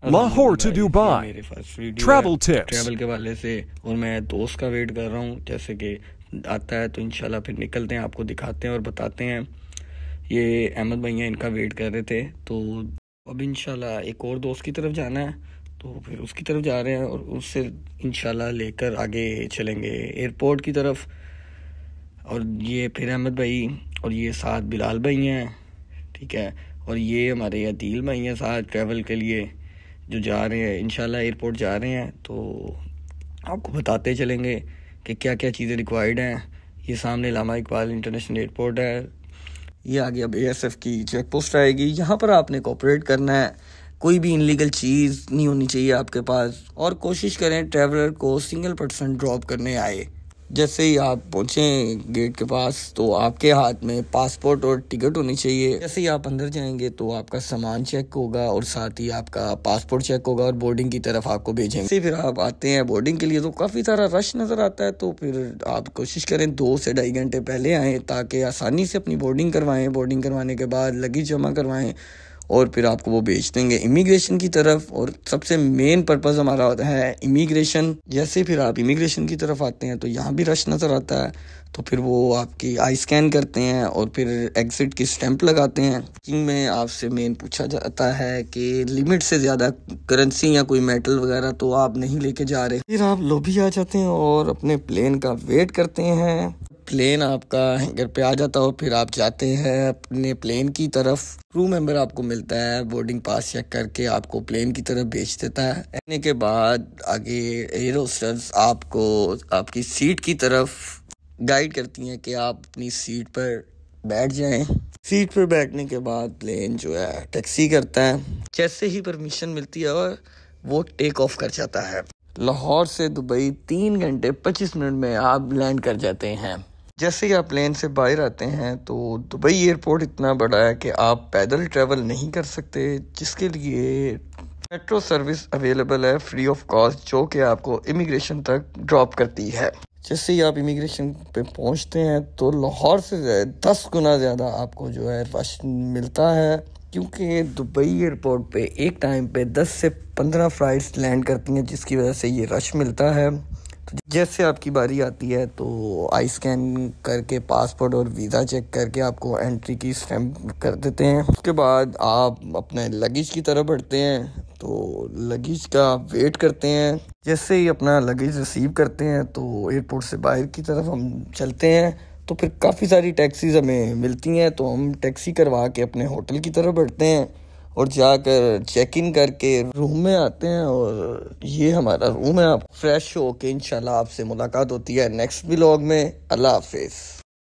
Lahore to ये Dubai. मेरे first video Travel है tips. ट्रैवल के वाले से, और मैं दोस्त का वेट कर रहा हूँ। जैसे कि आता है तो इंशाल्लाह फिर निकलते हैं, आपको दिखाते हैं और बताते हैं। ये अहमद भैया इनका वेट कर रहे थे, तो अब इंशाल्लाह एक और दोस्त की तरफ जाना है, तो फिर उसकी तरफ जा रहे हैं और उससे इंशाल्लाह लेकर आगे चलेंगे एयरपोर्ट की तरफ। और ये फिर अहमद भाई और ये साथ बिलाल भाई हैं, ठीक है। और ये हमारे अदील भाई हैं साथ ट्रैवल के लिए जो जा रहे हैं, इंशाल्लाह एयरपोर्ट जा रहे हैं। तो आपको बताते चलेंगे कि क्या क्या चीज़ें रिक्वायर्ड हैं। ये सामने अल्लामा इकबाल इंटरनेशनल एयरपोर्ट है, ये आगे अब ASF की चेक पोस्ट आएगी। यहाँ पर आपने कोऑपरेट करना है, कोई भी इनलीगल चीज़ नहीं होनी चाहिए आपके पास, और कोशिश करें ट्रैवलर को सिंगल पर्सन ड्रॉप करने आए। जैसे ही आप पहुँचें गेट के पास तो आपके हाथ में पासपोर्ट और टिकट होनी चाहिए। जैसे ही आप अंदर जाएंगे तो आपका सामान चेक होगा और साथ ही आपका पासपोर्ट चेक होगा और बोर्डिंग की तरफ आपको भेजेंगे। जैसे फिर आप आते हैं बोर्डिंग के लिए तो काफ़ी सारा रश नज़र आता है, तो फिर आप कोशिश करें 2 से ढाई घंटे पहले आएँ ताकि आसानी से अपनी बोर्डिंग करवाएँ। बोर्डिंग करवाने के बाद लगेज जमा करवाएँ और फिर आपको वो भेज देंगे इमिग्रेशन की तरफ। और सबसे मेन पर्पस हमारा होता है इमिग्रेशन। जैसे फिर आप इमिग्रेशन की तरफ आते हैं तो यहाँ भी रश नज़र आता है, तो फिर वो आपकी आई स्कैन करते हैं और फिर एग्जिट की स्टैंप लगाते हैं। चेकिंग में आपसे मेन पूछा जाता है कि लिमिट से ज़्यादा करेंसी या कोई मेटल वगैरह तो आप नहीं लेके जा रहे। फिर आप लॉबी आ जाते हैं और अपने प्लेन का वेट करते हैं। प्लेन आपका हैंगर पे आ जाता हो, फिर आप जाते हैं अपने प्लेन की तरफ। क्रू मेंबर आपको मिलता है, बोर्डिंग पास चेक करके आपको प्लेन की तरफ भेज देता है। आने के बाद आगे एयर होस्टर्स आपको आपकी सीट की तरफ गाइड करती हैं कि आप अपनी सीट पर बैठ जाएं। सीट पर बैठने के बाद प्लेन जो है टैक्सी करता है। जैसे ही परमिशन मिलती है और वो टेक ऑफ कर जाता है। लाहौर से दुबई 3 घंटे 25 मिनट में आप लैंड कर जाते हैं। जैसे ही आप प्लेन से बाहर आते हैं तो दुबई एयरपोर्ट इतना बड़ा है कि आप पैदल ट्रैवल नहीं कर सकते, जिसके लिए मेट्रो सर्विस अवेलेबल है फ्री ऑफ कॉस्ट, जो कि आपको इमिग्रेशन तक ड्रॉप करती है। जैसे ही आप इमिग्रेशन पे पहुंचते हैं तो लाहौर से 10 गुना ज़्यादा आपको जो है रश मिलता है, क्योंकि दुबई एयरपोर्ट पे एक टाइम पे 10 से 15 फ़्लाइट्स लैंड करती हैं, जिसकी वजह से ये रश मिलता है। तो जैसे आपकी बारी आती है तो आई स्कैन करके पासपोर्ट और वीज़ा चेक करके आपको एंट्री की स्टैंप कर देते हैं। उसके बाद आप अपने लगेज की तरफ बढ़ते हैं, तो लगेज का वेट करते हैं। जैसे ही अपना लगेज रिसीव करते हैं तो एयरपोर्ट से बाहर की तरफ हम चलते हैं, तो फिर काफ़ी सारी टैक्सीज हमें मिलती हैं, तो हम टैक्सी करवा के अपने होटल की तरफ बढ़ते हैं और जाकर चेक इन करके रूम में आते हैं। और ये हमारा रूम है। आप फ्रेश हो के इंशाल्लाह आपसे मुलाकात होती है नेक्स्ट व्लॉग में। अल्लाह हाफिज़।